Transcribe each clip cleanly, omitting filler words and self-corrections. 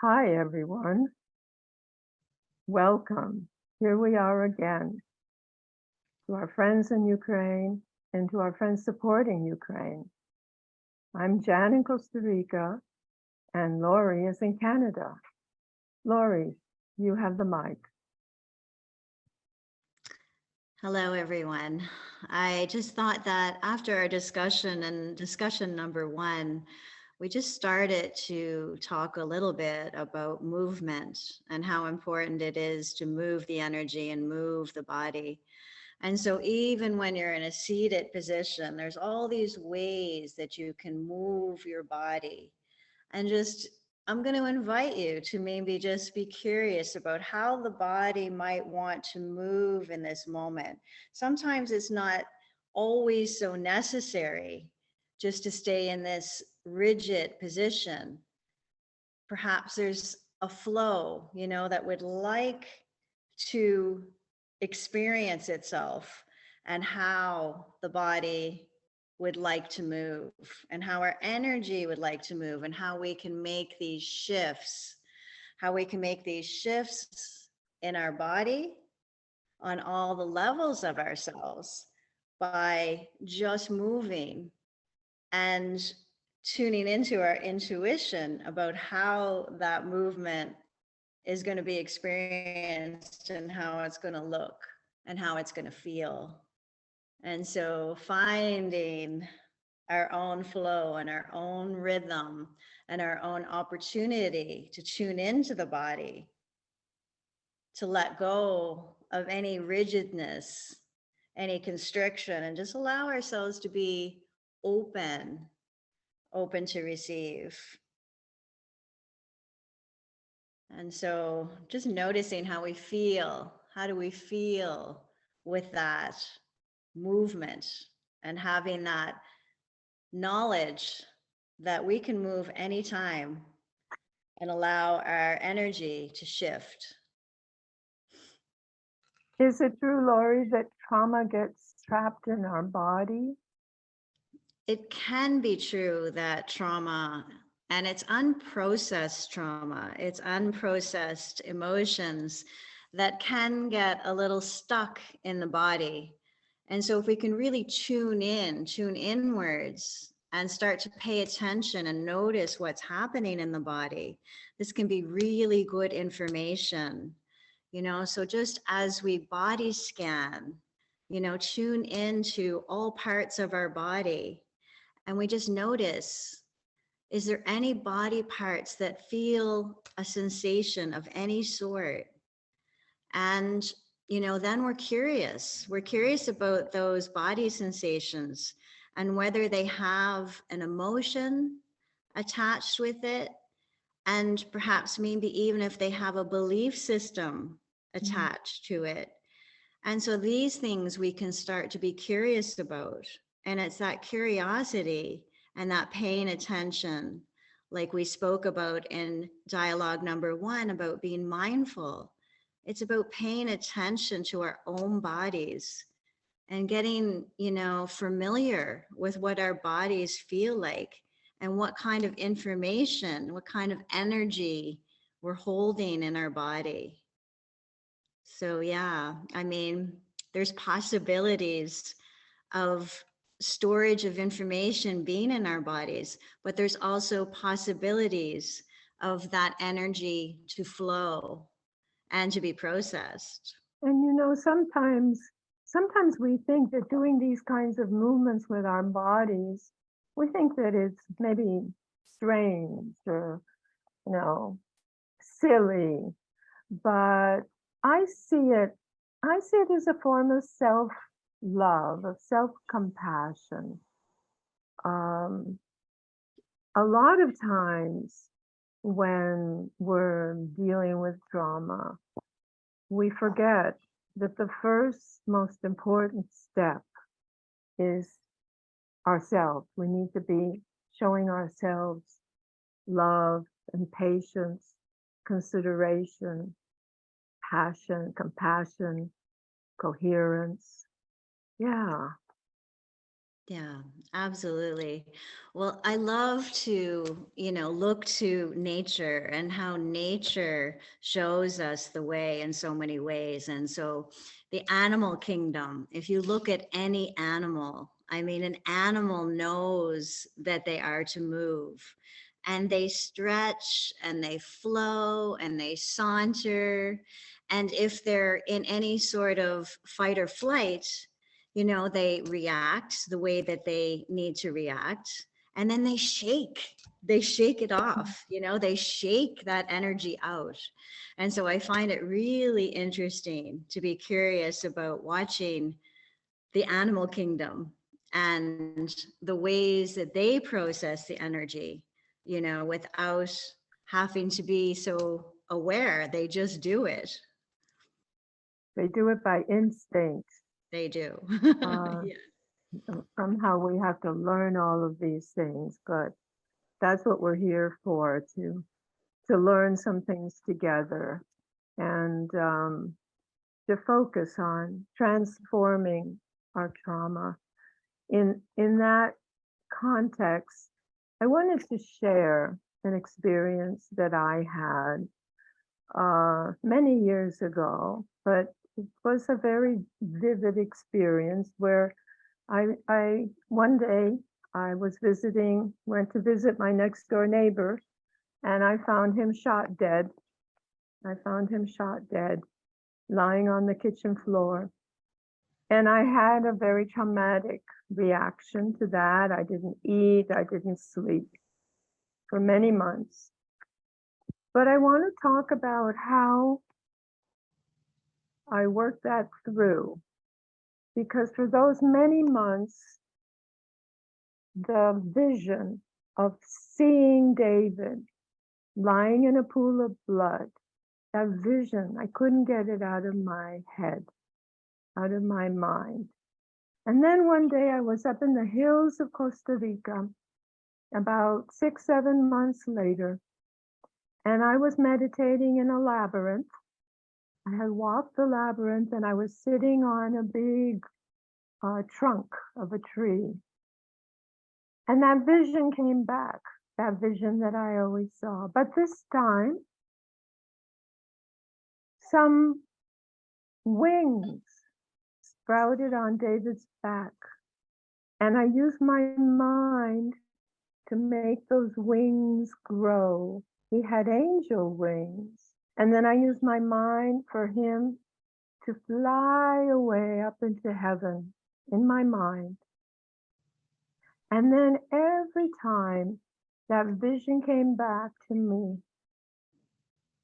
Hi, everyone. Welcome. Here we are again to our friends in Ukraine and to our friends supporting Ukraine. I'm Jan in Costa Rica and Lori is in Canada. Lori, you have the mic. Hello, everyone. I just thought that after our discussion and discussion number one, we just started to talk a little bit about movement and how important it is to move the energy and move the body. And so even when you're in a seated position, there's all these ways that you can move your body. And just, I'm going to invite you to maybe just be curious about how the body might want to move in this moment. Sometimes it's not always so necessary just to stay in this rigid position. Perhaps there's a flow, that would like to experience itself and how the body would like to move and how our energy would like to move and how we can make these shifts, in our body on all the levels of ourselves by just moving and tuning into our intuition about how that movement is going to be experienced and how it's going to look and how it's going to feel. And so finding our own flow and our own rhythm and our own opportunity to tune into the body, to let go of any rigidness, any constriction, and just allow ourselves to be open to receive. And so just noticing how we feel, how do we feel with that movement and having that knowledge that we can move anytime and allow our energy to shift. Is it true, Lori, that trauma gets trapped in our body? It can be true that trauma, and it's unprocessed trauma, it's unprocessed emotions that can get a little stuck in the body. And so if we can really tune inwards and start to pay attention and notice what's happening in the body, this can be really good information. So just as we body scan, tune into all parts of our body, and we just notice, is there any body parts that feel a sensation of any sort? And, then we're curious. We're curious about those body sensations and whether they have an emotion attached with it. And perhaps maybe even if they have a belief system attached to it. And so these things we can start to be curious about. And it's that curiosity and that paying attention, like we spoke about in dialogue number one about being mindful. It's about paying attention to our own bodies and getting, familiar with what our bodies feel like and what kind of information, what kind of energy we're holding in our body. So yeah, there's possibilities of storage of information being in our bodies, but there's also possibilities of that energy to flow and to be processed. And sometimes we think that doing these kinds of movements with our bodies, we think that it's maybe strange or, silly, but I see it as a form of self-love, of self-compassion. A lot of times when we're dealing with trauma, we forget that the first most important step is ourselves. We need to be showing ourselves love and patience, consideration, passion, compassion, coherence. Yeah. Yeah, absolutely. Well, I love to, look to nature and how nature shows us the way in so many ways. And so the animal kingdom, if you look at any animal, I mean, an animal knows that they are to move, and they stretch and they flow and they saunter. And if they're in any sort of fight or flight, they react the way that they need to react, and then they shake it off, they shake that energy out. And so I find it really interesting to be curious about watching the animal kingdom and the ways that they process the energy, without having to be so aware. They just do it. They do it by instinct. They do. Uh, Yeah. somehow we have to learn all of these things, but that's what we're here for, to learn some things together and to focus on transforming our trauma. In that context, I wanted to share an experience that I had many years ago, but it was a very vivid experience where I one day I was went to visit my next door neighbor, and I found him shot dead. I found him shot dead, lying on the kitchen floor. And I had a very traumatic reaction to that. I didn't eat, I didn't sleep for many months. But I want to talk about how I worked that through, because for those many months, the vision of seeing David lying in a pool of blood, that vision, I couldn't get it out of my head, out of my mind. And then one day I was up in the hills of Costa Rica, about 6, 7 months later, and I was meditating in a labyrinth. I had walked the labyrinth and I was sitting on a big trunk of a tree. And that vision came back, that vision that I always saw. But this time, some wings sprouted on David's back. And I used my mind to make those wings grow. He had angel wings. And then I used my mind for him to fly away up into heaven in my mind. And then every time that vision came back to me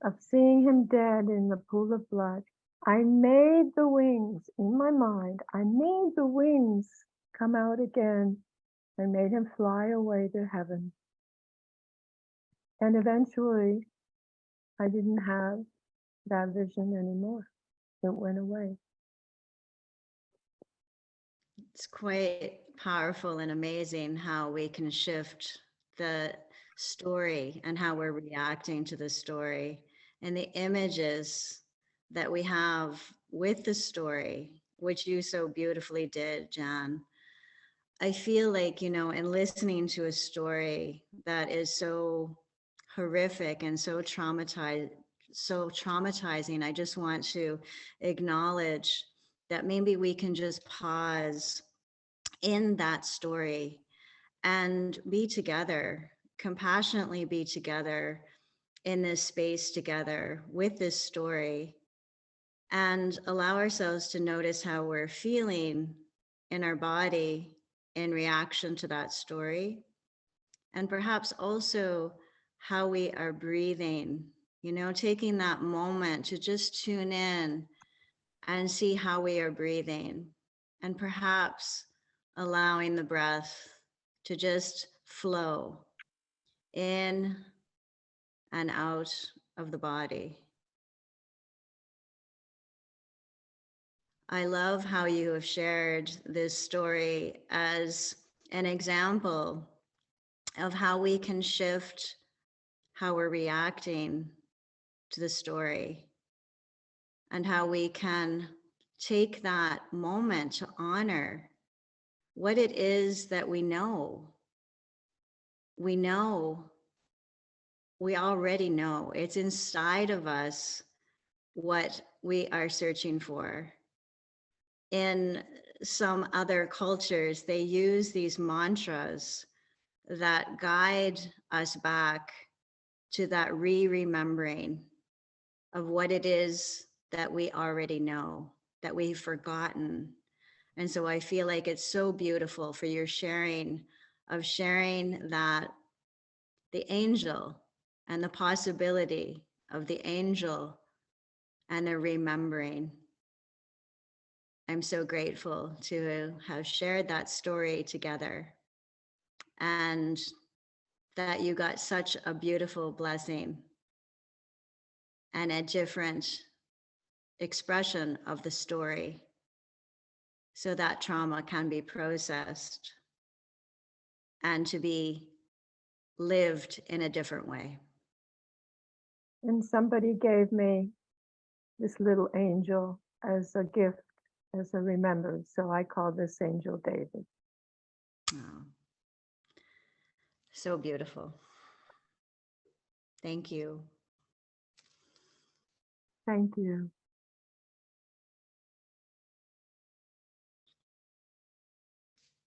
of seeing him dead in the pool of blood, I made the wings in my mind. I made the wings come out again and made him fly away to heaven. And eventually, I didn't have that vision anymore. It went away. It's quite powerful and amazing how we can shift the story and how we're reacting to the story and the images that we have with the story, which you so beautifully did, Jan. I feel like, in listening to a story that is so horrific and so traumatizing, I just want to acknowledge that maybe we can just pause in that story and be together, compassionately be together in this space together with this story, and allow ourselves to notice how we're feeling in our body in reaction to that story, and perhaps also how we are breathing, taking that moment to just tune in and see how we are breathing, and perhaps allowing the breath to just flow in and out of the body. I love how you have shared this story as an example of how we can shift how we're reacting to the story, and how we can take that moment to honor what it is that we know. We already know. It's inside of us what we are searching for. In some other cultures, they use these mantras that guide us back to that remembering of what it is that we already know, that we've forgotten. And so I feel like it's so beautiful for your sharing that the angel and the possibility of the angel and the remembering. I'm so grateful to have shared that story together, and that you got such a beautiful blessing and a different expression of the story, so that trauma can be processed and to be lived in a different way. And somebody gave me this little angel as a gift, as a remembrance. So I call this angel David. Oh, so beautiful. Thank you. Thank you.